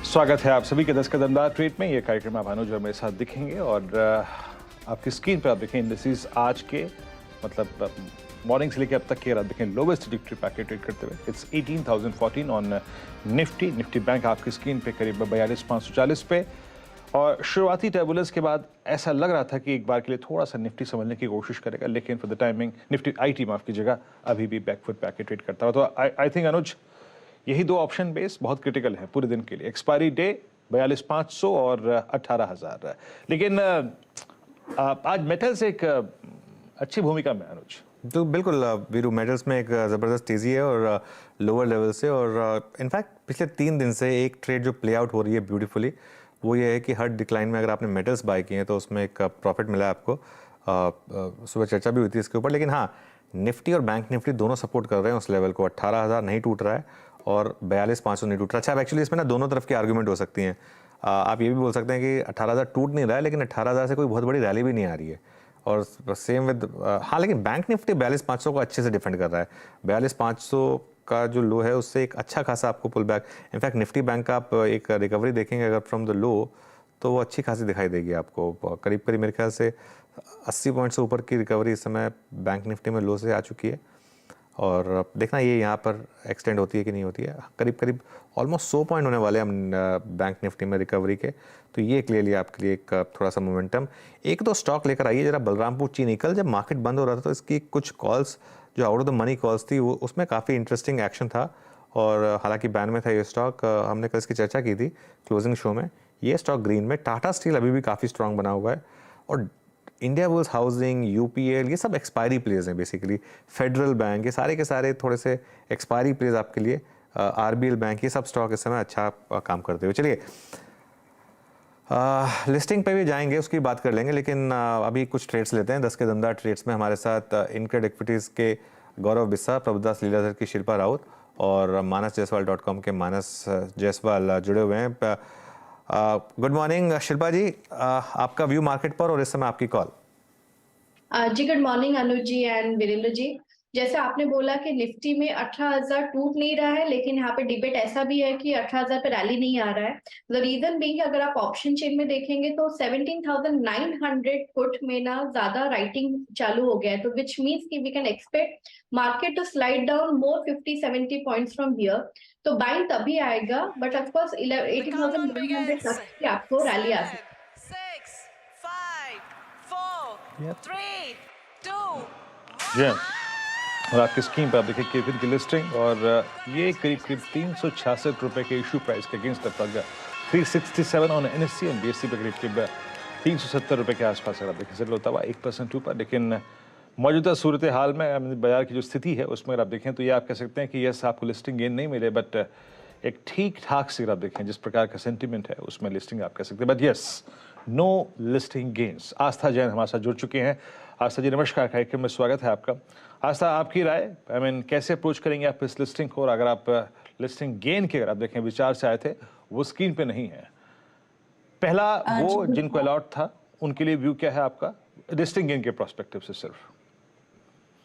स्वागत है आप सभी के 10 कदम दार ट्रेड में। ये कार्यक्रम आप अनुज मेरे साथ दिखेंगे और आपकी स्क्रीन पर आप देखें इंडिसेस आज के मतलब मॉर्निंग से लेकर अब तक के आप देखें लोवेस्ट ट्रैजेक्टरी पैकेट ट्रेड करते हुए इट्स 18,014 ऑन निफ्टी बैंक आपकी स्क्रीन पे करीब 42,540 पे। और शुरुआती टर्बुलेंस के बाद ऐसा लग रहा था कि एक बार के लिए थोड़ा सा निफ्टी समझने की कोशिश करेगा, लेकिन for the timing Nifty IT माफ कीजिएगा अभी भी बैकफुट पैकेट ट्रेड करता हुआ। तो आई थिंक अनुज यही दो ऑप्शन बेस बहुत क्रिटिकल है पूरे दिन के लिए। एक्सपायरी डे 42,500 और 18,000। लेकिन आज मेटल्स एक अच्छी भूमिका में अनुज। तो बिल्कुल वीरू, मेटल्स में एक ज़बरदस्त तेज़ी है और लोअर लेवल से, और इनफैक्ट पिछले 3 दिन से एक ट्रेड जो प्ले आउट हो रही है ब्यूटीफुली वो ये है कि हर डिक्लाइन में अगर आपने मेटल्स बाय किए हैं तो उसमें एक प्रॉफिट मिला है आपको। सुबह चर्चा भी हुई थी इसके ऊपर, लेकिन हाँ, निफ्टी और बैंक निफ्टी दोनों सपोर्ट कर रहे हैं उस लेवल को। 18,000 नहीं टूट रहा है और 42,500 नहीं टूट रहा। अच्छा, अब एक्चुअली इसमें ना दोनों तरफ की आर्गूमेंट हो सकती हैं। आप ये भी बोल सकते हैं कि 18,000 टूट नहीं रहा है, लेकिन 18,000 से कोई बहुत बड़ी रैली भी नहीं आ रही है। और सेम विद हाँ, लेकिन बैंक निफ्टी 42,500 को अच्छे से डिफेंड कर रहा है। 42,500 का जो लो है उससे एक अच्छा खासा आपको pull back, in fact Nifty bank का आप एक रिकवरी देखेंगे अगर फ्रॉम द लो तो वो अच्छी खासी दिखाई देगी आपको। करीब करीब मेरे ख्याल से 80 पॉइंट से ऊपर की रिकवरी इस समय बैंक निफ्टी में लो से आ चुकी है। और देखना ये यहाँ पर एक्सटेंड होती है कि नहीं होती है। करीब करीब ऑलमोस्ट 100 पॉइंट होने वाले हम बैंक निफ्टी में रिकवरी के। तो ये क्लियरली आपके लिए एक थोड़ा सा मोमेंटम। एक दो स्टॉक लेकर आइए जरा। बलरामपुर चीनी, कल जब मार्केट बंद हो रहा था तो इसकी कुछ कॉल्स जो out of the money calls थी वो उसमें काफ़ी इंटरेस्टिंग एक्शन था, और हालांकि बैन में था ये स्टॉक। हमने कल इसकी चर्चा की थी क्लोजिंग शो में। ये स्टॉक ग्रीन में। टाटा स्टील अभी भी काफ़ी स्ट्रांग बना हुआ है, और इंडिया बुल्स हाउसिंग, यूपीएल, ये सब एक्सपायरी प्लेज हैं बेसिकली। फेडरल बैंक, ये सारे के सारे थोड़े से एक्सपायरी प्लेज आपके लिए। आरबीएल बैंक, ये सब स्टॉक इस समय अच्छा काम करते हुए। चलिए लिस्टिंग पे भी जाएंगे, उसकी बात कर लेंगे, लेकिन अभी कुछ ट्रेड्स लेते हैं। 10 के दमदार ट्रेड्स में हमारे साथ इनक्रेड इक्विटीज़ के गौरव बिस्सा, प्रभुदास लीलाधर की शिल्पा राउत और manasjaiswal.com के मानस जायसवाल जुड़े हुए हैं। गुड मॉर्निंग शिल्पा जी, आपका व्यू मार्केट पर और इस समय आपकी कॉल। जी good morning Anuj ji and Virendra ji. जैसे आपने बोला कि निफ्टी में 18,000 टूट नहीं रहा है, लेकिन यहाँ पे डिबेट ऐसा भी है कि 18,000 पे रैली नहीं आ रहा है। द रीजन बीइंग अगर आप ऑप्शन चेन में देखेंगे तो 17,900 पुट में ना ज्यादा राइटिंग चालू हो गया है, तो विच मीन्स कि we can expect market to slide down more 50-70 points from here. तो बाइंग तभी आएगा, बट ऑफकोर्स 18,900 तक की आपको रैली आ सकती है। 6, 5, 4, 3, 2, 1। और आपकी स्क्रीन पर आप देखिए केविन की लिस्टिंग, और ये करीब करीब 366 रुपए के इशू प्राइस के अगेंस्ट लगभग 367 ऑन एनएससी एंड बीएससी पे करीब करीब 370 रुपए के आसपास अगर आप देखें सेटल होता हुआ 1% ऊपर। लेकिन मौजूदा सूरत हाल में बाजार की जो स्थिति है उसमें अगर आप देखें तो ये आप कह सकते हैं कि यस आपको लिस्टिंग गेन नहीं मिले, बट एक ठीक ठाक से अगर आप देखें जिस प्रकार का सेंटिमेंट है उसमें लिस्टिंग आप कह सकते हैं, but yes no listing gains. Aastha Jain हमारे साथ जुड़ चुके हैं। आस्था जी नमस्कार, कार्यक्रम में स्वागत है आपका। आस्था, आपकी राय, आई मीन कैसे अप्रोच करेंगे आप इस लिस्टिंग को? और अगर आप लिस्टिंग गेन के अगर आप देखें विचार से आए थे वो स्क्रीन पे नहीं है। पहला वो जिनको अलॉट था उनके लिए व्यू क्या है आपका लिस्टिंग गेन के प्रोस्पेक्टिव से सिर्फ?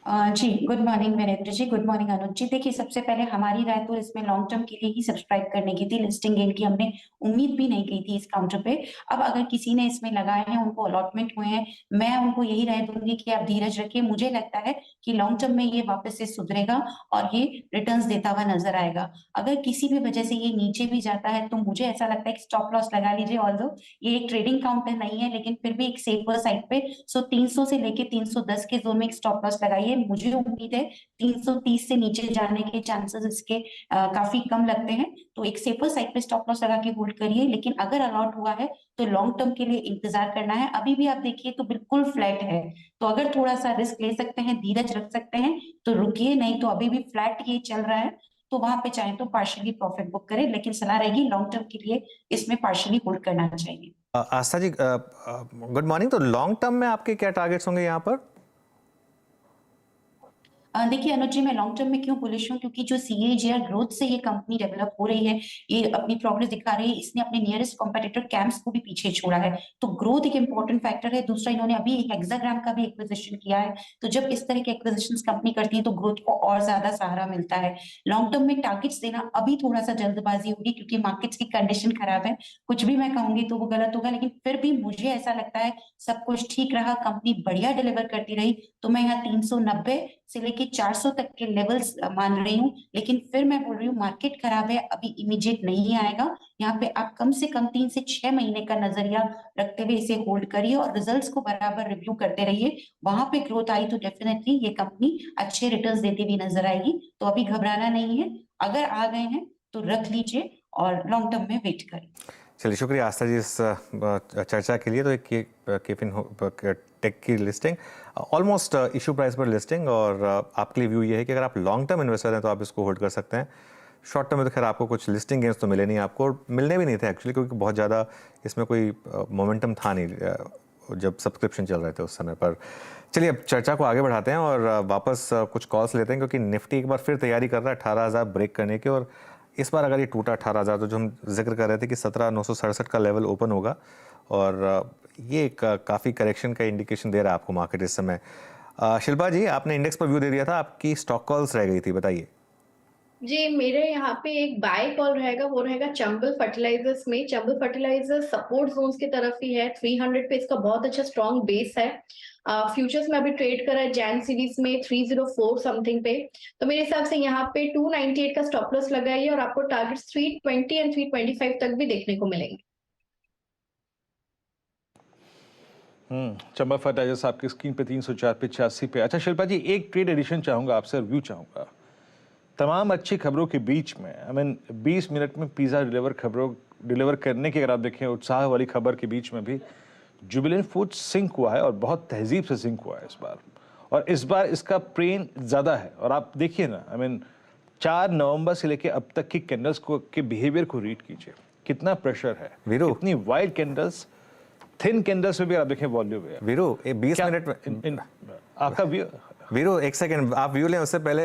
जी good morning Virendra ji, good morning Anuj जी। देखिए, सबसे पहले हमारी राय तो इसमें लॉन्ग टर्म के लिए ही सब्सक्राइब करने की थी। लिस्टिंग गेन की हमने उम्मीद भी नहीं की थी इस काउंटर पे। अब अगर किसी ने इसमें लगाए हैं, उनको अलॉटमेंट हुए हैं, मैं उनको यही राय दूंगी कि आप धीरज रखिए। मुझे लगता है कि लॉन्ग टर्म में ये वापस से सुधरेगा और ये रिटर्न्स देता हुआ नजर आएगा। अगर किसी भी वजह से ये नीचे भी जाता है तो मुझे ऐसा लगता है कि स्टॉप लॉस लगा लीजिए। ऑल्दो ये एक ट्रेडिंग काउंटर नहीं है, लेकिन फिर भी एक सेफर साइड पे 300 से लेके 310 के जोन में एक स्टॉप लॉस लगाइए। मुझे उम्मीद है 330 से नीचे जाने के चांसेस इसके काफी कम लगते हैं, तो एक सेफर साइड पे स्टॉप लॉस लगा के होल्ड करिए। लेकिन अगर अलॉट हुआ है तो लॉन्ग टर्म के लिए इंतजार करना है। अभी भी आप देखिए तो बिल्कुल फ्लैट है, तो अगर थोड़ा सा रिस्क ले सकते हैं, धीरज रख सकते हैं तो रुकिए, नहीं तो अभी भी फ्लैट ये चल रहा है तो वहां पे चाहे तो पार्शियली प्रॉफिट बुक करें, लेकिन सलाह रहेगी लॉन्ग टर्म के लिए इसमें पार्शियली होल्ड करना चाहिए। आस्था जी गुड मॉर्निंग। तो लॉन्ग टर्म में आपके क्या टारगेट्स होंगे यहाँ पर? देखिए अनुज जी, मैं लॉन्ग टर्म में क्यों बुलिश हूँ, क्योंकि जो सीएजीआर ग्रोथ से ये कंपनी डेवलप हो रही है, ये अपनी प्रोग्रेस दिखा रही है, इसने अपने नियरेस्ट कॉम्पिटिटर कैंप्स को भी पीछे छोड़ा है, तो ग्रोथ एक इंपॉर्टेंट फैक्टर है। दूसरा, इन्होंने अभी एक हेक्साग्राम का भी एक्विजिशन किया है, तो जब इस तरह के एक्विजिशन कंपनी करती है तो ग्रोथ को और ज्यादा सहारा मिलता है। लॉन्ग टर्म में टारगेट्स देना अभी थोड़ा सा जल्दबाजी होगी, क्योंकि मार्केट्स की कंडीशन खराब है। कुछ भी मैं कहूंगी तो वो गलत होगा, लेकिन फिर भी मुझे ऐसा लगता है सब कुछ ठीक रहा, कंपनी बढ़िया डिलीवर करती रही, तो मैं यहाँ 390 से लेके 400 तक के लेवल्स मान रही हूँ। लेकिन फिर मैं बोल रही हूँ मार्केट खराब है, अभी इमीडिएट नहीं आएगा। यहाँ पे आप कम से कम 3 से 6 महीने का नजरिया रखते हुए इसे होल्ड करिए और रिजल्ट्स को बराबर रिव्यू करते रहिए। वहां पे ग्रोथ आई तो डेफिनेटली ये कंपनी अच्छे रिटर्न्स देती हुई नजर आएगी, तो अभी घबराना नहीं है। अगर आ गए हैं तो रख लीजिए और लॉन्ग टर्म में वेट करें। चलिए, शुक्रिया आस्था जी इस चर्चा के लिए। तो एक केफिन टेक की लिस्टिंग ऑलमोस्ट इशू प्राइस पर लिस्टिंग, और आपके लिए व्यू ये है कि अगर आप लॉन्ग टर्म इन्वेस्टर हैं तो आप इसको होल्ड कर सकते हैं। शॉर्ट टर्म में तो खैर आपको कुछ लिस्टिंग गेंस तो मिले नहीं, आपको मिलने भी नहीं थे एक्चुअली, क्योंकि बहुत ज़्यादा इसमें कोई मोमेंटम था नहीं जब सब्सक्रिप्शन चल रहे थे उस समय पर। चलिए, अब चर्चा को आगे बढ़ाते हैं और वापस कुछ कॉल्स लेते हैं, क्योंकि निफ्टी एक बार फिर तैयारी कर रहा है 18,000 ब्रेक करने की, और इस बार अगर ये टूटा 18,000 तो जो हम जिक्र कर रहे थे कि 17,967 का लेवल ओपन होगा, और ये काफ़ी करेक्शन का इंडिकेशन दे रहा है आपको मार्केट इस समय। शिल्पा जी, आपने इंडेक्स पर व्यू दे दिया था, आपकी स्टॉक कॉल्स रह गई थी, बताइए। जी, मेरे यहाँ पे एक बाय कॉल रहेगा, वो रहेगा चंबल फर्टिलाइजर्स में। चंबल फर्टिलाइजर्स सपोर्ट जोन्स की तरफ ही है, 300 पे इसका बहुत अच्छा स्ट्रॉन्ग बेस है। फ्यूचर्स में अभी ट्रेड करा है जैन सीरीज में 304 समथिंग पे, तो मेरे हिसाब से यहाँ पे 298 का स्टॉप लॉस लगाइए और आपको टारगेट 320 एंड 325 तक भी देखने को मिलेंगे। चंबल फर्टिलाइजर्स आपकी स्क्रीन पे 304 पे 86 पे। अच्छा शिल्पा जी, एक ट्रेड एडिशन चाहूंगा आपसे, व्यू चाहूंगा। तमाम अच्छी खबरों के बीच में 20 मिनट में पिज़्ज़ा डिलीवर करने की अगर आप देखें उत्साह वाली खबर के बीच में भी जुबिलेंट फूड्स सिंक हुआ है, और बहुत तहजीब से सिंक हुआ है इस बार, और इस बार इसका प्रेन ज़्यादा है। और आप देखिए ना, 4 नवंबर से लेके अब तक की कैंडल्स को के बिहेवियर को रीड कीजिए, कितना प्रेशर है, कितनी वाइड कैंडल्स, थिन कैंडल्स में भी आप देखें वॉल्यूम है। वीरू, 20 मिनट में आपका व्यू। वीरू, एक सेकंड आप व्यू लें, उससे पहले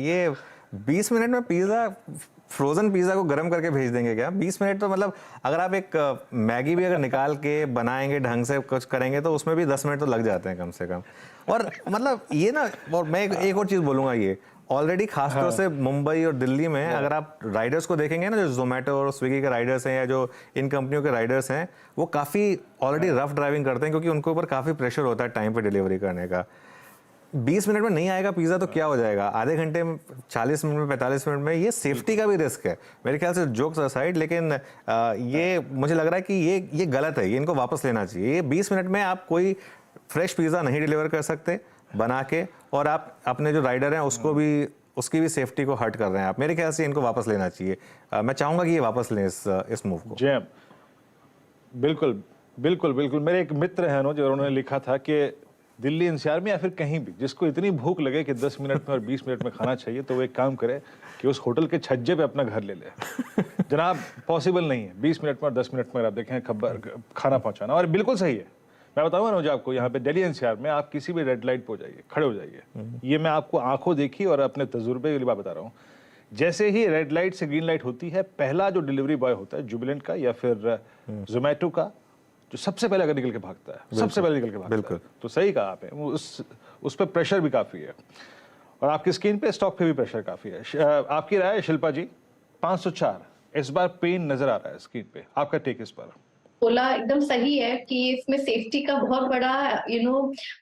ये 20 मिनट में पिज़्ज़ा, फ्रोजन पिज़्ज़ा को गर्म करके भेज देंगे क्या? 20 मिनट तो मतलब अगर आप एक मैगी भी अगर निकाल के बनाएंगे, ढंग से कुछ करेंगे, तो उसमें भी 10 मिनट तो लग जाते हैं कम से कम। और मतलब ये ना, और मैं एक और चीज़ बोलूँगा, ये ऑलरेडी खासतौर से मुंबई और दिल्ली में अगर आप राइडर्स को देखेंगे ना, जो जोमेटो और स्विगी के राइडर्स हैं या जो इन कंपनियों के राइडर्स हैं, वो काफ़ी ऑलरेडी रफ ड्राइविंग करते हैं, क्योंकि उनके ऊपर काफ़ी प्रेशर होता है टाइम पे डिलीवरी करने का। 20 मिनट में नहीं आएगा पिज़्ज़ा तो क्या हो जाएगा, आधे घंटे में, 40 मिनट में, 45 मिनट में। ये सेफ्टी का भी रिस्क है मेरे ख्याल से, जोक्स असाइड। लेकिन ये मुझे लग रहा है कि ये गलत है, ये इनको वापस लेना चाहिए। ये 20 मिनट में आप कोई फ्रेश पिज़्ज़ा नहीं डिलीवर कर सकते बना के, और आप अपने जो राइडर हैं उसको भी, उसकी भी सेफ्टी को हर्ट कर रहे हैं आप। मेरे ख्याल से इनको वापस लेना चाहिए। मैं चाहूँगा कि ये वापस लें इस मूव को। जैम, बिल्कुल बिल्कुल बिल्कुल। मेरे एक मित्र हैं जो उन्होंने लिखा था कि दिल्ली एनसीआर में या फिर कहीं भी जिसको इतनी भूख लगे कि 10 मिनट में और 20 मिनट में खाना चाहिए, तो वो एक काम करे कि उस होटल के छज्जे पे अपना घर ले ले। जनाब, पॉसिबल नहीं है 20 मिनट में और 10 मिनट में आप देखें खाना पहुंचाना। और बिल्कुल सही है, मैं बताऊंगा ना आपको, यहाँ पे दिल्ली एनसीआर में आप किसी भी रेड लाइट पे जाइए, खड़े हो जाइए। ये मैं आपको आंखों देखी और अपने तजुर्बे वाली बात बता रहा हूँ। जैसे ही रेड लाइट से ग्रीन लाइट होती है, पहला जो डिलीवरी बॉय होता है जुबिलेंट का या फिर जोमेटो का, जो सबसे पहले अगर निकल के भागता है, सबसे पहले निकल के भागता है। तो सही कहा आपने, उस पर प्रेशर भी काफी है, और आपकी स्क्रीन पे स्टॉक पे भी प्रेशर काफी है। आपकी राय शिल्पा जी? 504 इस बार पेन नजर आ रहा है स्क्रीन पे, आपका टेक इस पर? बोला एकदम सही है कि इसमें सेफ्टी का बहुत बड़ा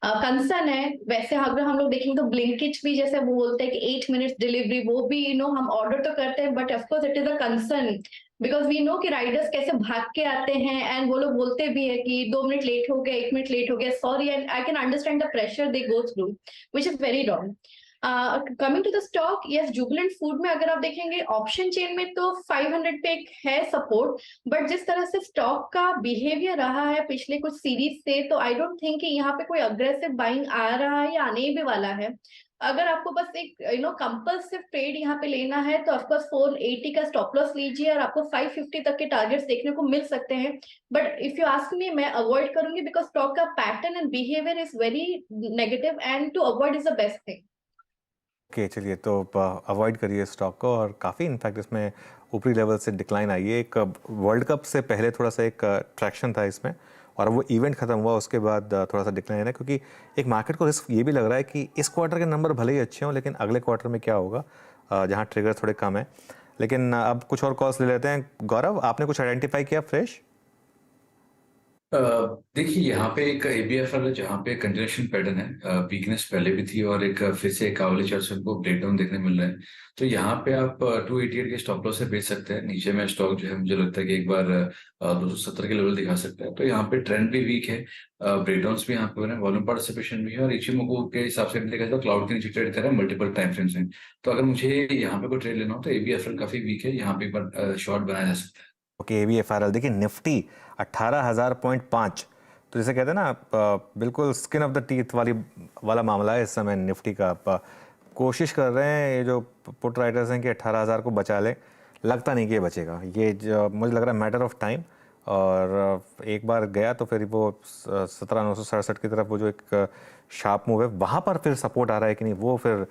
कंसर्न है। वैसे अगर हम लोग देखेंगे तो ब्लिंकिट भी जैसे वो बोलते हैं कि 8 मिनट्स डिलीवरी, वो भी हम ऑर्डर तो करते हैं, but of course it is a concern because we know कि राइडर्स कैसे भाग के आते हैं, एंड वो लोग बोलते भी है कि 2 मिनट लेट हो गया, 1 मिनट लेट हो गया, sorry, and I can understand the pressure they go through, which is very wrong. Coming to the stock, yes, Jubilant food में अगर आप देखेंगे ऑप्शन चेन में तो 500 पे एक है सपोर्ट, बट जिस तरह से स्टॉक का बिहेवियर रहा है पिछले कुछ सीरीज से, तो आई डोंट थिंक कि यहाँ पे कोई अग्रेसिव बाइंग आ रहा है या आने भी वाला है। अगर आपको बस एक कंपल्सिव ट्रेड यहाँ पे लेना है तो ऑफकोर्स 480 का स्टॉप लॉस लीजिए और आपको 550 तक के टारगेट्स देखने को मिल सकते हैं। But if you ask me, मैं अवॉइड करूंगी बिकॉज स्टॉक का pattern and behaviour is very negative, and to avoid is the best thing. Okay चलिए, तो अवॉइड करिए स्टॉक को। और काफ़ी इनफैक्ट इसमें ऊपरी लेवल से डिक्लाइन आई है। एक वर्ल्ड कप से पहले थोड़ा सा एक ट्रैक्शन था इसमें, और वो इवेंट ख़त्म हुआ उसके बाद थोड़ा सा डिक्लाइन है, क्योंकि एक मार्केट को रिस्क ये भी लग रहा है कि इस क्वार्टर के नंबर भले ही अच्छे हों, लेकिन अगले क्वार्टर में क्या होगा, जहाँ ट्रिगर थोड़े कम है। लेकिन अब कुछ और कॉल्स ले लेते हैं। गौरव, आपने कुछ आइडेंटिफाई किया फ्रेश? देखिए, यहाँ पे एक एबीएफएल है जहाँ पे कंटिन्यूएशन पैटर्न है। वीकनेस पहले भी थी और एक फिर से एक आवली चार्ट से हमको ब्रेकडाउन देखने मिल रहा है। तो यहाँ पे आप 288 के स्टॉप लॉस से बेच सकते हैं। नीचे में स्टॉक जो है मुझे लगता है कि एक बार 270 के लेवल दिखा सकता है। तो यहाँ पे ट्रेंड भी वीक है, ब्रेकडाउन्स भी यहाँ पे हो रहे हैं, वॉल्यूम पार्टिसिपेशन भी है, और इचिमोकू के हिसाब से देखा जाए तो क्लाउड के नीचे ट्रेड कर रहा है मल्टीपल टाइम फ्रेम्स में। तो अगर मुझे यहाँ पे कोई ट्रेड लेना हो तो एबीएफएल काफी वीक है, यहाँ पे एक बार शॉर्ट बनाया जा सकता है। ओके, एबीएफआरएल देखिए, निफ्टी 18,000.5, तो जैसे कहते हैं ना, बिल्कुल स्किन ऑफ द टीथ वाला मामला है इस समय निफ्टी का। आप कोशिश कर रहे हैं, ये जो पुट राइटर्स हैं, कि 18,000 को बचा लें। लगता नहीं कि ये बचेगा, ये जो मुझे लग रहा है मैटर ऑफ टाइम। और एक बार गया तो फिर वो 17,967 की तरफ वो जो एक शार्प मूव है, वहाँ पर फिर सपोर्ट आ रहा है कि नहीं, वो फिर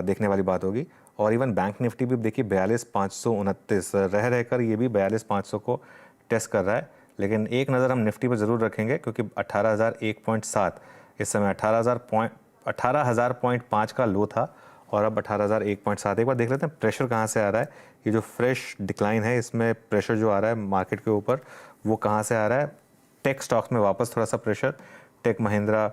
देखने वाली बात होगी। और इवन बैंक निफ्टी भी देखिए 42,529 रह रहकर ये भी 42,500 को टेस्ट कर रहा है। लेकिन एक नज़र हम निफ्टी पर ज़रूर रखेंगे, क्योंकि 18,001.7 इस समय 18,000.5 का लो था, और अब 18,001.7। एक बार देख लेते हैं प्रेशर कहाँ से आ रहा है। ये जो फ्रेश डिक्लाइन है, इसमें प्रेशर जो आ रहा है मार्केट के ऊपर, वो कहाँ से आ रहा है? टेक स्टॉक्स में वापस थोड़ा सा प्रेशर, टेक महिंद्रा,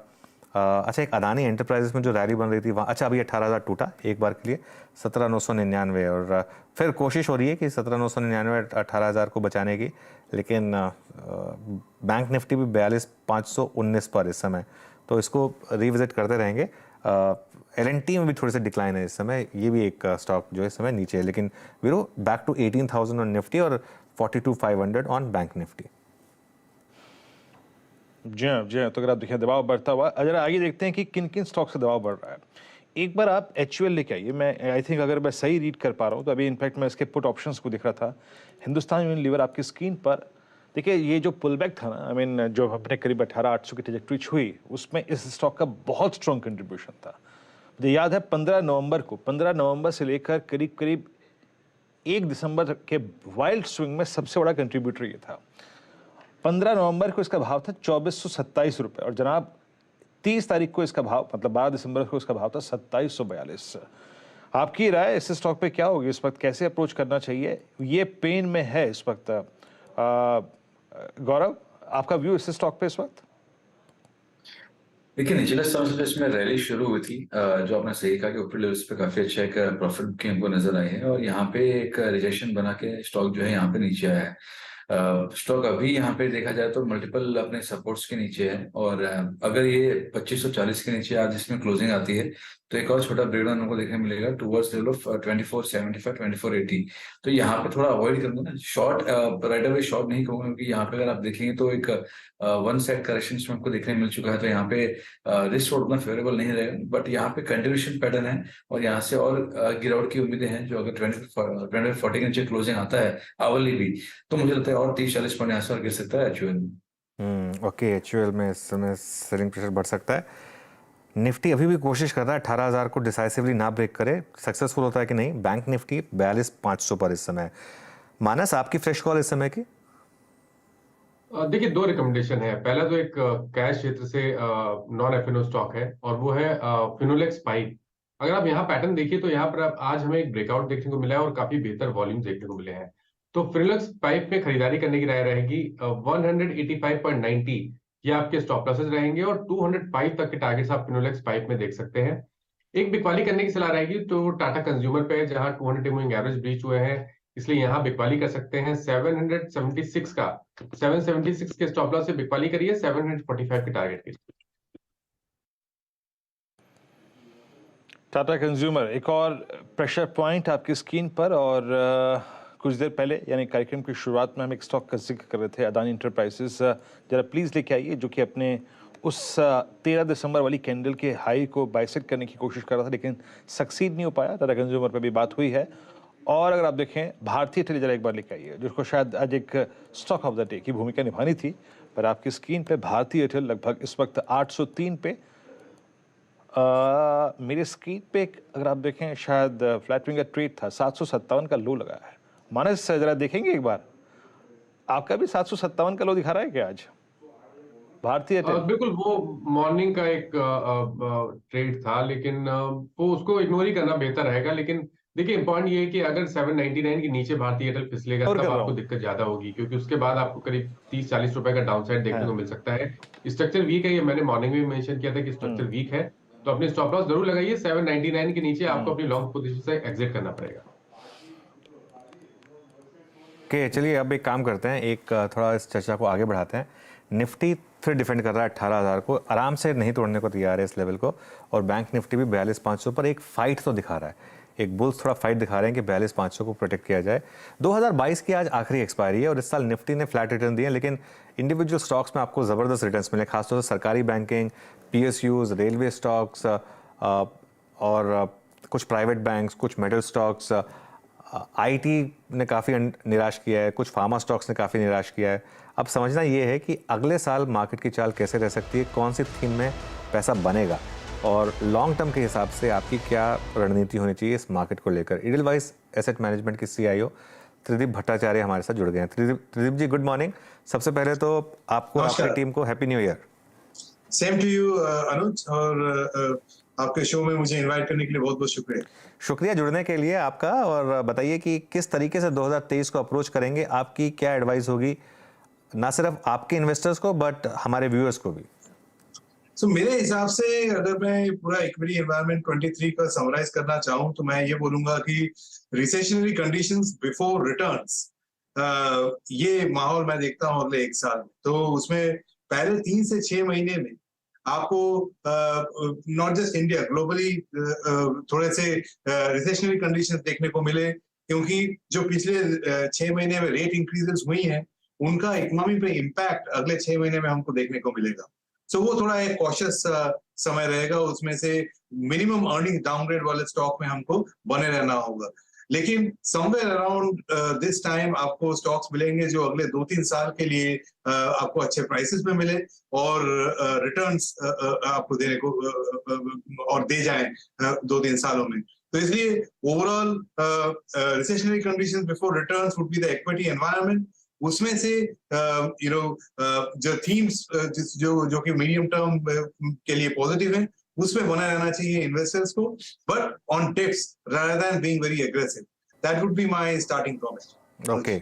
अच्छा एक अदानी एंटरप्राइजेस में जो रैली बन रही थी वहाँ, अच्छा अभी 18,000 टूटा एक बार के लिए, 17,999, और फिर कोशिश हो रही है कि 17,999 18,000 को बचाने की। लेकिन बैंक निफ्टी भी 42,519 पर इस समय, तो इसको रिविजिट करते रहेंगे। एलएनटी में भी थोड़ी सी डिक्लाइन है इस समय, ये भी एक स्टॉक जो है इस समय नीचे है। लेकिन वीरो बैक टू 18,000 ऑन निफ्टी और 42,500 ऑन बैंक निफ्टी। जी हाँ, तो अगर आप देखें दबाव बढ़ता हुआ, अगर आगे देखते हैं कि किन किन स्टॉक से दबाव बढ़ रहा है। एक बार आप एचयूएल लेके आइए। मैं आई थिंक अगर मैं सही रीड कर पा रहा हूँ तो अभी इनफैक्ट मैं इसके पुट ऑप्शंस को दिख रहा था। हिंदुस्तान यूनिलीवर आपकी स्क्रीन पर देखिए, ये जो पुल बैक था ना, आई मीन जो अपने करीब 18,800 की ट्रैजेक्टरी छुई, उसमें इस स्टॉक का बहुत स्ट्रॉन्ग कंट्रीब्यूशन था। मुझे याद है 15 नवंबर से लेकर करीब करीब 1 दिसंबर के वाइल्ड स्विंग में सबसे बड़ा कंट्रीब्यूटर ये था। 15 नवंबर को इसका भाव था 2427 रुपये, और जनाब 30 तारीख को इसका भाव, मतलब 12 दिसंबर को इसका भाव था 2742। आपकी राय इस स्टॉक पे क्या होगी इस वक्त, कैसे अप्रोच करना चाहिए? ये पेन में है इस वक्त। गौरव, आपका व्यू इस स्टॉक पे इस वक्त? देखिए, निचले समय से इसमें रैली शुरू हुई थी, जो आपने सही कहा कि ऊपरी लेवल्स पे काफी अच्छा एक प्रॉफिट बुकिंग हमको नजर आई है, और यहाँ पे एक रिजेक्शन बना के स्टॉक जो है यहाँ पे नीचे आया है। स्टॉक अभी यहाँ पे देखा जाए तो मल्टीपल अपने सपोर्ट्स के नीचे है, और अगर ये 2540 के नीचे आज इसमें क्लोजिंग आती है तो एक और छोटा ब्रेकडाउन हमको देखने मिलेगा टुवर्ड्स लेवल ऑफ 2475 2480। तो यहाँ पे थोड़ा अवॉइड करूंगा ना, शॉर्ट राइट अवे शॉर्ट नहीं कहूंगा, क्योंकि यहाँ पे अगर आप देखेंगे तो एक वन साइड करेक्शन में हमको देखने मिल चुका है, तो यहाँ पे रिस्क उतना फेवरेबल नहीं रहेगा। बट यहाँ पे कंटिन्यूएशन पैटर्न है, और यहाँ से और गिरावट की उम्मीदें हैं। जो अगर 2040 के नीचे क्लोजिंग आता है आवली भी, तो मुझे लगता है और 30-40 पॉइंट यहाँ से और गिर सकता है एचयूएल में। ओके, एचयूएल में इस समय सेलिंग प्रेशर बढ़ सकता है। निफ्टी अभी भी कोशिश कर रहा है 18,000 को डिसाइसिवली ना ब्रेक करे, सक्सेसफुल होता है कि नहीं? बैंक निफ्टी 42,500 पर इस समय। मानस, आपकी फ्रेश कॉल इस समय की? देखिए, 2 रिकमेंडेशन है। पहला तो एक कैश क्षेत्र से नॉन एफएनओ स्टॉक है, और वो है फिनोलेक्स पाइप। अगर आप यहाँ पैटर्न देखिए तो यहाँ पर आज हमें एक ब्रेकआउट देखने को मिला है और काफी बेहतर वॉल्यूम देखने को मिले हैं। तो फिनोलेक्स पाइप में खरीदारी करने की राय रहेगी। 185.90 ये आपके स्टॉप लॉसेस रहेंगे, और 205 तक के टारगेट्स आप फिनोलेक्स पाइप में देख सकते हैं। एक बिकवाली करने की सलाह रहेगी तो टाटा कंज्यूमर पे, जहां 200 मूविंग एवरेज ब्रीच हुए हैं, इसलिए यहाँ बिकवाली कर सकते हैं। 776 के स्टॉप लॉस से बिकवाली करिए, 745 के टारगेट के। टाटा कंज्यूमर एक और प्रेशर पॉइंट आपकी स्क्रीन पर। और कुछ देर पहले यानी कार्यक्रम की शुरुआत में हम एक स्टॉक का जिक्र कर रहे थे, अदानी एंटरप्राइजेस। जरा प्लीज़ लेके आइए, जो कि अपने उस 13 दिसंबर वाली कैंडल के हाई को बाइसेक्ट करने की कोशिश कर रहा था, लेकिन सक्सीड नहीं हो पाया। टाटा कंज्यूमर पर भी बात हुई है। और अगर आप देखें भारतीय एयरटेल जरा एक बार लेकर आइए, जिसको शायद आज एक स्टॉक ऑफ द डे की भूमिका निभानी थी, पर आपकी स्क्रीन पे भारतीय एयरटेल लगभग इस वक्त 803 पे मेरे स्क्रीन पे अगर आप देखें शायद फ्लैटविंग का ट्रेड था, 757 का लो लगा है। मानस जरा देखेंगे एक बार, आपका भी 757 का लो दिखा रहा है क्या आज भारतीय एयरटेल? बिल्कुल, वो मॉर्निंग का एक ट्रेड था, लेकिन वो उसको इग्नोर ही करना बेहतर रहेगा। लेकिन देखिए, पॉइंट ये है कि अगर 799 के नीचे भारतीय एयरटेल फिसलेगा और तब कर रहा आपको हूँ। दिक्कत ज्यादा होगी, क्योंकि उसके बाद आपको करीब 30-40 रुपए का डाउनसाइड देखने हाँ। को मिल सकता है। स्ट्रक्चर वीक है, ये मैंने मॉर्निंग में मेंशन किया था कि स्ट्रक्चर वीक है, तो अपनी स्टॉप लॉस जरूर लगाइए। 799 के नीचे आपको अपनी लॉन्ग पोजीशन से एग्जिट करना पड़ेगा। ओके, चलिए अब एक काम करते हैं, एक थोड़ा इस चर्चा को आगे बढ़ाते हैं। निफ्टी फिर डिफेंड कर रहा है 18,000 को, आराम से नहीं तोड़ने को तैयार है इस लेवल को, और बैंक निफ्टी भी 42,500 पर एक फाइट तो दिखा रहा है। एक बुल्स थोड़ा फाइट दिखा रहे हैं कि 42,500 को प्रोटेक्ट किया जाए। 2022 की आज आखिरी एक्सपायरी है और इस साल निफ्टी ने फ्लैट रिटर्न दिए, लेकिन इंडिविजुअल स्टॉक्स में आपको ज़बरदस्त रिटर्न्स मिले, खासतौर से सरकारी बैंकिंग, PSUs, रेलवे स्टॉक्स और कुछ प्राइवेट बैंक्स, कुछ मेटल स्टॉक्स। IT ने काफ़ी निराश किया है, कुछ फार्मा स्टॉक्स ने काफ़ी निराश किया है। अब समझना ये है कि अगले साल मार्केट की चाल कैसे रह सकती है, कौन सी थीम में पैसा बनेगा, और लॉन्ग टर्म के हिसाब से आपकी क्या रणनीति होनी चाहिए इस मार्केट को लेकर। इडलवाइस एसेट मैनेजमेंट के CIO त्रिदीप भट्टाचार्य हमारे साथ जुड़ गए हैं। Tridip ji, good morning. सबसे पहले तो आपको और आपकी टीम को happy new year. Same to you Anuj, और आपके शो में मुझे इनवाइट करने के लिए बहुत बहुत शुक्रिया। शुक्रिया जुड़ने के लिए आपका, और बताइए कि किस तरीके से 2023 को अप्रोच करेंगे, आपकी क्या एडवाइस होगी ना सिर्फ आपके इन्वेस्टर्स को बट हमारे व्यूअर्स को भी। सो मेरे हिसाब से अगर मैं पूरा इक्विटी एनवायरनमेंट 23 का समराइज करना चाहूँ तो मैं ये बोलूंगा कि रिसेशनरी कंडीशंस बिफोर रिटर्न्स, ये माहौल मैं देखता हूँ अगले 1 साल में। तो उसमें पहले 3 से 6 महीने में आपको नॉट जस्ट इंडिया, ग्लोबली थोड़े से रिसेशनरी कंडीशंस देखने को मिले, क्योंकि जो पिछले 6 महीने में रेट इंक्रीजेस हुई हैं उनका इकोनॉमी पे इम्पैक्ट अगले 6 महीने में हमको देखने को मिलेगा। सो वो थोड़ा एक कॉशियस समय रहेगा, उसमें से मिनिमम अर्निंग डाउनग्रेड वाले स्टॉक में हमको बने रहना होगा। लेकिन समवेयर अराउंड दिस टाइम आपको स्टॉक्स मिलेंगे जो अगले 2-3 साल के लिए आपको अच्छे प्राइसेस में मिले और रिटर्न्स आपको देने को और दे जाएं 2-3 सालों में। तो इसलिए overall recessionary conditions before returns would be the equity environment. उसमें से जो थीम्स जो कि मीडियम टर्म के लिए पॉजिटिव है, उसमें बना रहना चाहिए इन्वेस्टर्स को, but on tips rather than being very aggressive. That would be my starting comment. Okay,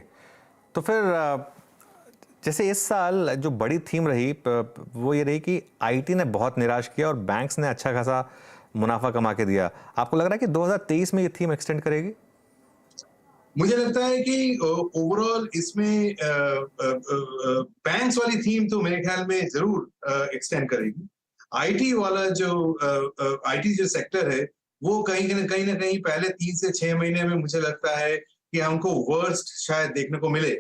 तो फिर जैसे इस साल जो बड़ी थीम रही वो ये रही कि IT ने बहुत निराश किया और बैंक्स ने अच्छा खासा मुनाफा कमा के दिया। आपको लग रहा है कि 2023 में ये थीम एक्सटेंड करेगी? मुझे लगता है कि ओवरऑल इसमें बैंक्स वाली थीम तो मेरे ख्याल में जरूर एक्सटेंड करेगी। IT वाला जो IT जो सेक्टर है वो कहीं ना कहीं पहले 3 से 6 महीने में मुझे लगता है कि हमको वर्स्ट शायद देखने को मिले।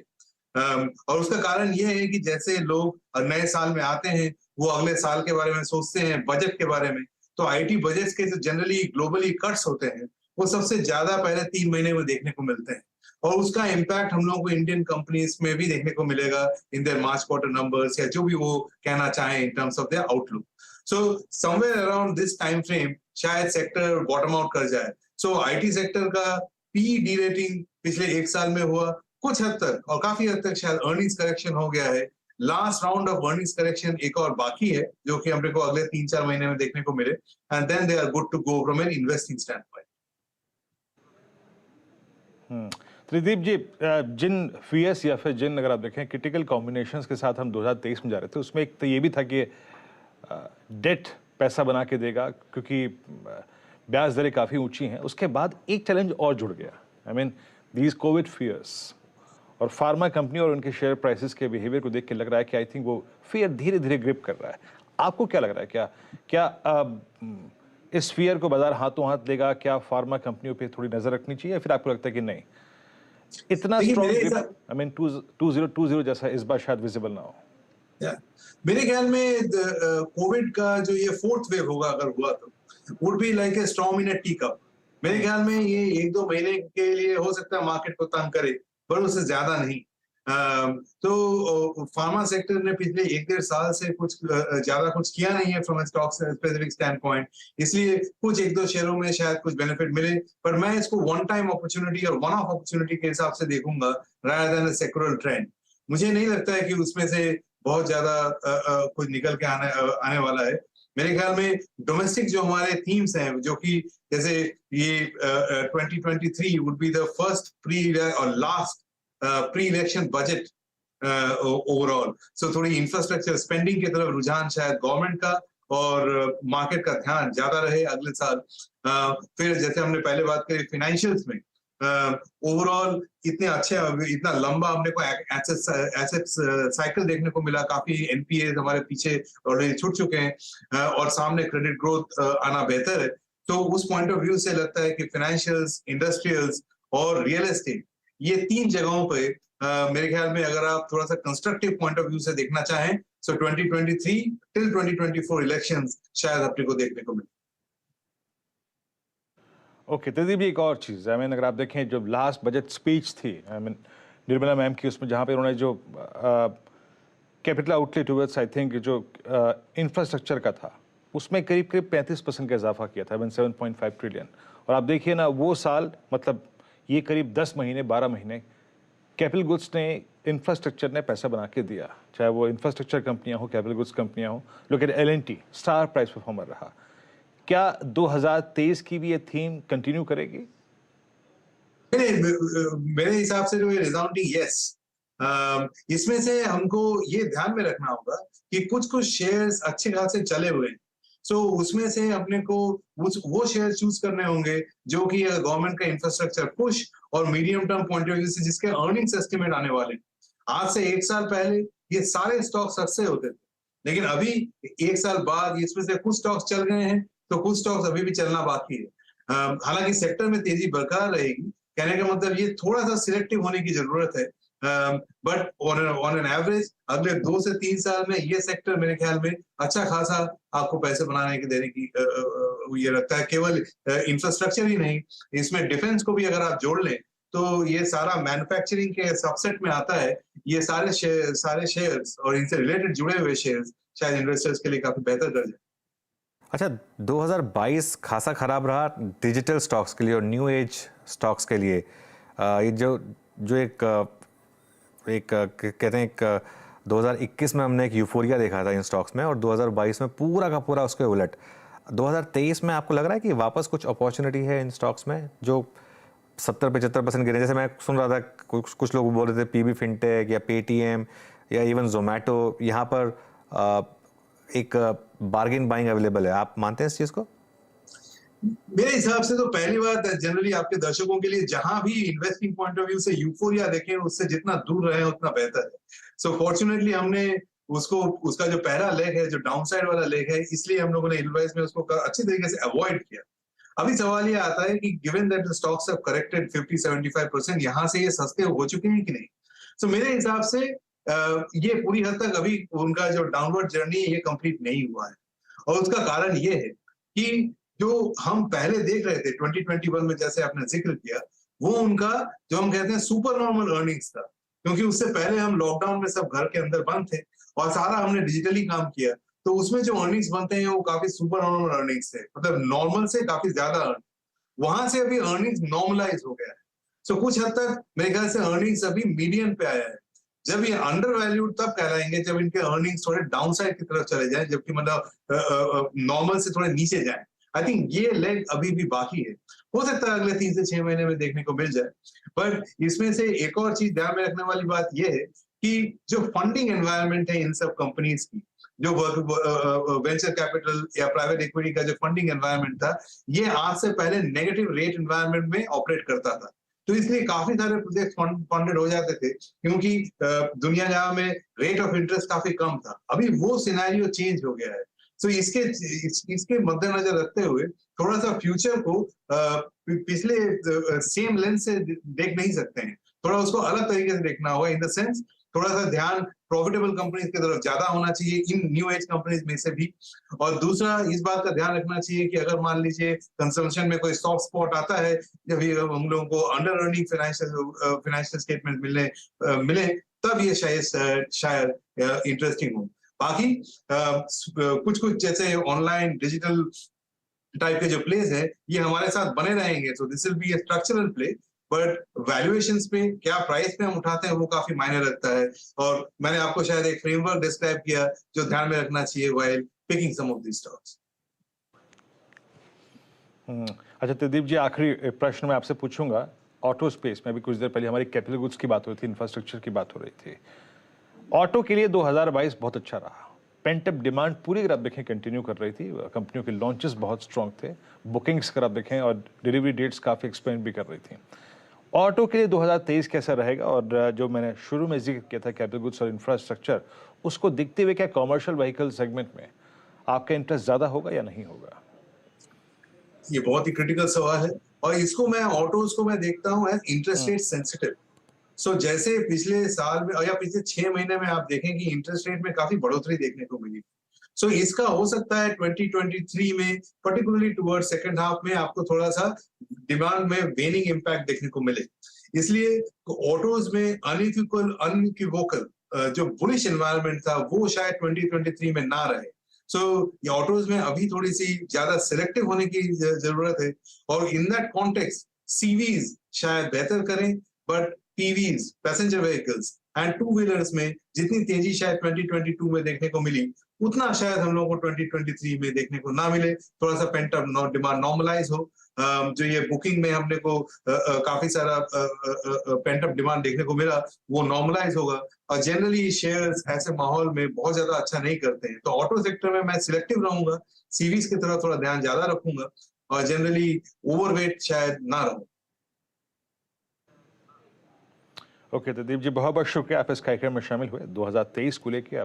और उसका कारण ये है कि जैसे लोग नए साल में आते हैं वो अगले साल के बारे में सोचते हैं, बजट के बारे में, तो IT बजट्स के जो जनरली ग्लोबली कट्स होते हैं वो सबसे ज्यादा पहले 3 महीने में देखने को मिलते हैं, और उसका इम्पैक्ट हम लोगों को इंडियन कंपनीज में भी देखने को मिलेगा in their March quarter numbers, या जो भी वो कहना चाहें in terms of their outlook. So somewhere around this time frame शायद सेक्टर बॉटम आउट कर जाए। सो IT सेक्टर का PE डीरेटिंग पिछले 1 साल में हुआ, कुछ हद तक और काफी हद तक शायद अर्निंग्स करेक्शन हो गया है। Last round of earnings correction एक और बाकी है जो कि हमने को अगले 3-4 महीने में देखने को मिले, and then they are good to go from an investing standpoint. Tridip ji, जिन फियर्स या फिर जिन अगर आप देखें क्रिटिकल कॉम्बिनेशंस के साथ हम 2023 में जा रहे थे, उसमें एक तो ये भी था कि डेट पैसा बना के देगा क्योंकि ब्याज दरें काफ़ी ऊंची हैं। उसके बाद एक चैलेंज और जुड़ गया, I mean these covid fears, और फार्मा कंपनी और उनके शेयर प्राइसेस के बिहेवियर को देख के लग रहा है कि आई थिंक वो फियर धीरे धीरे ग्रिप कर रहा है। आपको क्या लग रहा है, क्या इस फियर को बाजार हाथों हाथ लेगा? क्या फार्मा कंपनियों पे थोड़ी नजर रखनी चाहिए, फिर आपको लगता है कि नहीं इतना स्ट्रॉन्ग, आई मीन 2020 जैसा इस बार शायद विजिबल ना हो? मेरे ख्याल में कोविड का जो ये 4th वेव होगा, अगर हुआ तो would be like a storm in a tea cup. मेरे ख्याल में ये 1-2 महीने के लिए हो सकता है मार्केट को तंग करे, पर उससे ज्यादा नहीं। तो फार्मा सेक्टर ने पिछले 1-1.5 साल से कुछ ज्यादा कुछ किया नहीं है from stock specific stand point, इसलिए कुछ 1-2 शेयरों में शायद कुछ बेनिफिट मिले, पर मैं इसको वन टाइम अपॉर्चुनिटी और वन ऑफ अपॉर्चुनिटी के हिसाब से देखूंगा रादर देन सेक्टोरल ट्रेंड। मुझे नहीं लगता है कि उसमें से बहुत ज्यादा कुछ निकल के आने वाला है। मेरे ख्याल में डोमेस्टिक जो हमारे थीम्स हैं, जो कि जैसे ये 2023 would be the first pre और last pre election budget overall, so थोड़ी इंफ्रास्ट्रक्चर स्पेंडिंग की तरफ रुझान शायद गवर्नमेंट का और मार्केट का ध्यान ज्यादा रहे अगले साल। फिर जैसे हमने पहले बात करी फाइनेंशियल्स में, ओवरऑल इतने अच्छे, इतना लंबा हमने को एसेट साइकिल देखने को मिला, काफी एनपीए हमारे पीछे ऑलरेडी छूट चुके हैं और सामने क्रेडिट ग्रोथ आना बेहतर है। तो उस पॉइंट ऑफ व्यू से लगता है कि फाइनेंशियल्स, इंडस्ट्रियल्स और रियल एस्टेट, ये 3 जगहों पे मेरे ख्याल में अगर आप थोड़ा सा कंस्ट्रक्टिव पॉइंट ऑफ व्यू से देखना चाहें, सो 2023 टिल 2024 इलेक्शंस शायद अपने को देखने को मिले। ओके, तेजी भी एक और चीज़, आई मीन अगर आप देखें जो लास्ट बजट स्पीच थी, आई मीन निर्मला मैम की, उसमें जहाँ पे उन्होंने जो capital outlay towards I think जो इंफ्रास्ट्रक्चर का था, उसमें करीब 35% का इजाफा किया था, 7.5 ट्रिलियन। और आप देखिए ना, वो साल मतलब ये करीब 10 महीने 12 महीने कैपिटल गुड्स ने, इंफ्रास्ट्रक्चर ने पैसा बना के दिया, चाहे वो इंफ्रास्ट्रक्चर कंपनियां हो, कैपिटल गुड्स कंपनियां हो। Look at L&T, star price performer रहा। क्या 2023 की भी ये थीम कंटिन्यू करेगी? मेरे हिसाब से जो ये रिजल्टिंग यस, इसमें से हमको ये ध्यान में रखना होगा कि कुछ शेयर्स अच्छे खासे चले हुए हैं, सो उसमें से अपने को वो शेयर चूज करने होंगे जो कि गवर्नमेंट का इंफ्रास्ट्रक्चर पुश और medium term point of view से जिसके अर्निंग्स एस्टिमेट आने वाले। आज से 1 साल पहले ये सारे स्टॉक सस्ते होते थे, लेकिन अभी 1 साल बाद इसमें से कुछ स्टॉक्स चल गए हैं, तो कुछ स्टॉक्स अभी भी चलना बाकी है। हालांकि सेक्टर में तेजी बरकरार रहेगी, कहने का मतलब ये थोड़ा सा सिलेक्टिव होने की जरूरत है, बट ऑन एन एवरेज अगले 2 से 3 साल में ये सेक्टर मेरे ख्याल में अच्छा खासा आपको पैसे बनाने की देने की ये लगता है। केवल इंफ्रास्ट्रक्चर ही नहीं, इसमें डिफेंस को भी अगर आप जोड़ लें तो ये सारा मैन्युफैक्चरिंग के सबसेट में आता है। ये सारे शेयर्स और इनसे रिलेटेड जुड़े हुए शेयर्स शायद इन्वेस्टर्स के लिए काफी बेहतर कर जाए। अच्छा, 2022 खासा खराब रहा डिजिटल स्टॉक्स के लिए और न्यू एज स्टॉक्स के लिए। ये जो एक कहते हैं 2021 में हमने एक यूफोरिया देखा था इन स्टॉक्स में, और 2022 में पूरा का पूरा उसके उलट। 2023 में आपको लग रहा है कि वापस कुछ अपॉर्चुनिटी है इन स्टॉक्स में जो 70-75% गिरे? जैसे मैं सुन रहा था कुछ लोग बोल रहे थे पीबी फिनटेक या पेटीएम या इवन जोमेटो, यहाँ पर एक बार्गेन बाइंग अवेलेबल है। आप मानते हैं इस चीज को? मेरे हिसाब से तो पहली बात जनरली आपके दर्शकों के लिए, जहां भी इन्वेस्टिंग पॉइंट ऑफ व्यू से यूफोरिया देखें, उससे जितना दूर रहे उतना बेहतर है। सो फॉर्चुनेटली हमने उसका जो पहला लेग है, जो डाउनसाइड वाला लेग है, इसलिए हम लोगों ने एडवाइस में उसको अच्छी तरीके से अवॉइड किया। अभी सवाल ये आता है कि given that the stocks have corrected 50-75%, यहाँ से ये सस्ते हो चुके हैं कि नहीं। सो मेरे हिसाब से ये पूरी हद तक अभी उनका जो डाउनवर्ड जर्नी है ये कंप्लीट नहीं हुआ है, और उसका कारण ये है कि जो हम पहले देख रहे थे 2021 में, जैसे आपने जिक्र किया, वो उनका जो हम कहते हैं सुपर नॉर्मल अर्निंग्स था, क्योंकि उससे पहले हम लॉकडाउन में सब घर के अंदर बंद थे और सारा हमने डिजिटली काम किया, तो उसमें जो अर्निंग्स बनते हैं वो काफी सुपर नॉर्मल अर्निंग्स थे, मतलब नॉर्मल से काफी ज्यादा अर्निंग। वहां से अभी अर्निंग्स नॉर्मलाइज हो गया है। सो कुछ हद तक मेरे ख्याल से अर्निंग्स अभी मीडियन पे आया है। जब ये अंडर वैल्यूड तब कहलाएंगे जब इनके अर्निंग्स थोड़े डाउनसाइड की तरफ चले जाएं, जबकि मतलब नॉर्मल से थोड़े नीचे जाएं। आई थिंक ये लेग अभी भी बाकी है, हो सकता है अगले 3 से 6 महीने में देखने को मिल जाए। पर इसमें से एक और चीज ध्यान में रखने वाली बात यह है कि जो फंडिंग एनवायरनमेंट है इन सब कंपनीज की, जो वेंचर कैपिटल या प्राइवेट इक्विटी का जो फंडिंग एनवायरनमेंट था, ये आज से पहले नेगेटिव रेट एनवायरनमेंट में ऑपरेट करता था, तो इसलिए काफी सारे प्रोजेक्ट फंडेड हो जाते थे, क्योंकि दुनिया जहां में रेट ऑफ इंटरेस्ट काफी कम था। अभी वो सिनेरियो चेंज हो गया है। तो इसके मद्देनजर रखते हुए थोड़ा सा फ्यूचर को पिछले सेम लेंस से देख नहीं सकते हैं, थोड़ा उसको अलग तरीके से देखना होगा, इन द सेंस थोड़ा सा ध्यान प्रॉफिटेबल कंपनीज की तरफ ज्यादा होना चाहिए इन न्यू एज कंपनीज में से भी। और दूसरा इस बात का ध्यान रखना चाहिए कि अगर मान लीजिए कंजम्पशन में कोई सॉफ्ट स्पॉट आता है, जब ये हम लोगों को अंडर अर्निंग फाइनेंशियल स्टेटमेंट मिले तब ये शायद इंटरेस्टिंग हो। बाकी कुछ जैसे ऑनलाइन डिजिटल टाइप के जो प्लेस है ये हमारे साथ बने रहेंगे, तो this will be A structural play, but valuations पे क्या प्राइस पे हम उठाते हैं वो काफी मायने रखता है। और मैंने आपको शायद एक फ्रेमवर्क डिस्क्राइब किया जो ध्यान में रखना चाहिए while picking some of these stocks. अच्छा प्रदीप जी, आखिरी प्रश्न मैं आपसे पूछूंगा। ऑटो स्पेस में अभी कुछ देर पहले हमारी कैपिटल गुड्स की बात हो रही थी, इंफ्रास्ट्रक्चर की बात हो रही थी। ऑटो के लिए 2022 बहुत अच्छा रहा। पेंट अप डिमांड पूरी अगर आप देखें कंटिन्यू कर रही थी, कंपनियों के लॉन्चेस बहुत स्ट्रॉन्ग थे, बुकिंग्स अगर आप देखें और डिलीवरी डेट्स काफ़ी एक्सपेंड भी कर रही थी। ऑटो के लिए 2023 कैसा रहेगा? और जो मैंने शुरू में जिक्र किया था कैपिटल गुड्स और इंफ्रास्ट्रक्चर, उसको देखते हुए क्या कमर्शियल व्हीकल सेगमेंट में आपका इंटरेस्ट ज़्यादा होगा या नहीं होगा? ये बहुत ही क्रिटिकल सवाल है और इसको मैं ऑटोज को मैं देखता हूँ एज इंटरेस्ट रेट सेंसिटिव। सो जैसे पिछले साल में या पिछले 6 महीने में आप देखें कि इंटरेस्ट रेट में काफी बढ़ोतरी देखने को मिली। सो इसका हो सकता है 2023 में पर्टिकुलरली टुवर्ड सेकंड हाफ में आपको थोड़ा सा डिमांड में वेनिंग इम्पैक्ट देखने को मिले। इसलिए ऑटोज में अनइक्विवोकल जो बुलिश एनवायरनमेंट था वो शायद 2023 में ना रहे। सो ये ऑटोज में अभी थोड़ी सी ज्यादा सिलेक्टिव होने की जरूरत है और इन दैट कॉन्टेक्स्ट सीवीज शायद बेहतर करें, but PVs passenger vehicles and two wheelers में जितनी तेजी शायद 2022 में देखने को मिली उतना शायद हम लोगों को 2023 में देखने को ना मिले। थोड़ा सा पेंट अप डिमांड नॉर्मलाइज हो। जो ये बुकिंग में हमने को काफी सारा पेंट अप डिमांड देखने को मिला वो नॉर्मलाइज होगा और जनरली शेयर्स ऐसे माहौल में बहुत ज्यादा अच्छा नहीं करते हैं। तो ऑटो सेक्टर में मैं सिलेक्टिव रहूंगा, सीरीज की तरफ थोड़ा ध्यान ज्यादा रखूंगा और जनरली ओवरवेट शायद ना रहूं। ओके प्रदीप जी, बहुत बहुत शुक्रिया आप इस कार्यक्रम में शामिल हुए। 2023 को लेकर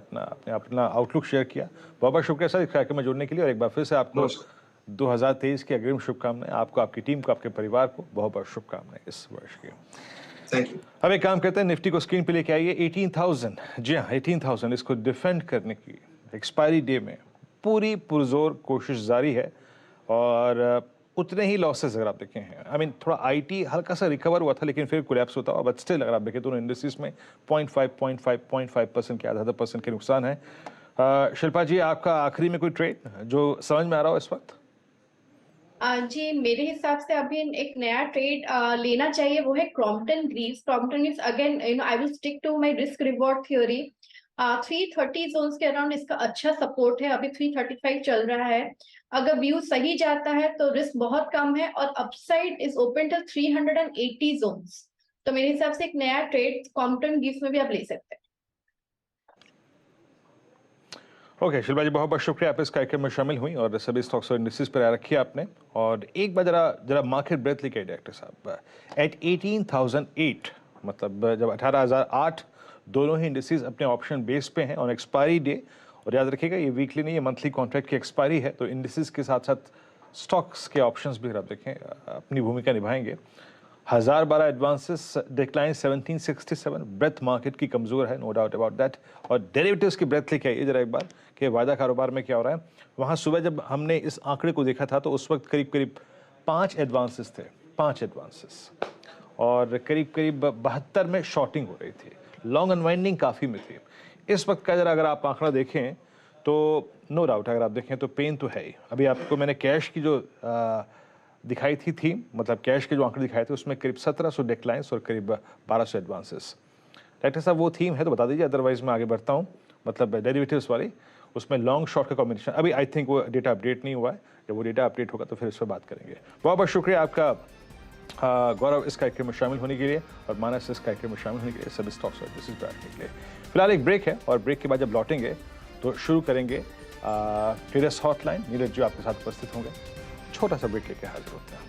अपना आउटलुक शेयर किया। बहुत बहुत शुक्रिया सर इस कार्यक्रम में जुड़ने के लिए और एक बार फिर से आपको 2023 की अग्रिम शुभकामनाएं। आपको, आपकी टीम को, आपके परिवार को बहुत बहुत शुभकामनाएं इस वर्ष की। Thank you. अब एक काम करते हैं, निफ्टी को स्क्रीन पे लेके आइए। 18,000, जी हाँ 18,000, इसको डिफेंड करने की एक्सपायरी डे में पूरी पुरजोर कोशिश जारी है और उतने ही लॉसेस अगर आप देखें हैं। आई मीन थोड़ा आईटी हल्का सा रिकवर हुआ था लेकिन फिर कोलैप्स होता हुआ, बट स्टिल अगर आप देखें तो इंडस्ट्रीज में 0.5% के आधा % के नुकसान है। शिल्पा जी, आपका आखिरी में कोई ट्रेड जो समझ में आ रहा हो इस वक्त? जी मेरे हिसाब से अभी एक नया ट्रेड लेना चाहिए, वो है Crompton Greaves. Crompton Greaves again I will stick to my risk reward theory. 330 zones के अराउंड इसका अच्छा सपोर्ट है, अभी 335 चल रहा है। अगर व्यू सही जाता है तो रिस्क बहुत कम है और upside is open till 380 zones. तो मेरे हिसाब से एक नया ट्रेड क्रॉम्पटन ग्रीव्स में भी आप ले सकते हैं। ओके शिल्पा जी, बहुत बहुत शुक्रिया आप इस कार्यक्रम में शामिल हुई और सभी स्टॉक्स और इंडस्ट्रीज पर आ रखी है आपने। और एक बार जरा मार्केट ब्रेथ लेके डायरेक्टर साहब, एट 18,008 मतलब जब 18,008 दोनों ही इंडस्ट्रीज अपने ऑप्शन बेस पे हैं और एक्सपायरी डे, और याद रखिएगा ये वीकली नहीं, ये मंथली कॉन्ट्रैक्ट की एक्सपायरी है, तो इंडस्ट्रीज के साथ साथ स्टॉक्स के ऑप्शंस भी आप देखें अपनी भूमिका निभाएंगे। 1012 एडवांसेस डिक्लाइन 1767, ब्रेथ मार्केट की कमजोर है, नो डाउट अबाउट दैट। और डेरिवेटिव्स की ब्रेथ लेके आइए जरा एक बार कि वायदा कारोबार में क्या हो रहा है। वहाँ सुबह जब हमने इस आंकड़े को देखा था तो उस वक्त करीब करीब 5 एडवांसेस थे, 5 एडवांसेस, और करीब करीब 72 में शॉर्टिंग हो रही थी, लॉन्ग अनवाइंडिंग काफ़ी में थी। इस वक्त का जरा अगर आप आंकड़ा देखें तो नो डाउट अगर आप देखें तो पेन तो है ही। अभी आपको मैंने कैश की जो दिखाई थी थीम, मतलब कैश के जो आंकड़े दिखाए थे उसमें करीब 1700 डिक्लाइंस और करीब 1200 एडवांसेस। डायरेक्टर साहब वो थीम है तो बता दीजिए, अदरवाइज मैं आगे बढ़ता हूँ। मतलब डेरिवेटिव्स वाली, उसमें लॉन्ग शॉर्ट का कॉम्बिनेशन अभी आई थिंक वो डेटा अपडेट नहीं हुआ है, जब वो डेटा अपडेट होगा तो फिर इस पर बात करेंगे। बहुत बहुत शुक्रिया आपका गौरव इस कार्यक्रम में शामिल होने के लिए और मानस इस कार्यक्रम में शामिल होने के लिए, सभी स्टॉक्स और इंडस्ट्रीज पर आने के लिए। फिलहाल एक ब्रेक है और ब्रेक के बाद जब लौटेंगे तो शुरू करेंगे ट्रेडर्स हॉटलाइन। नीरज जी आपके साथ उपस्थित होंगे। छोटा सा ब्रेक लेके हाजिर होते हैं।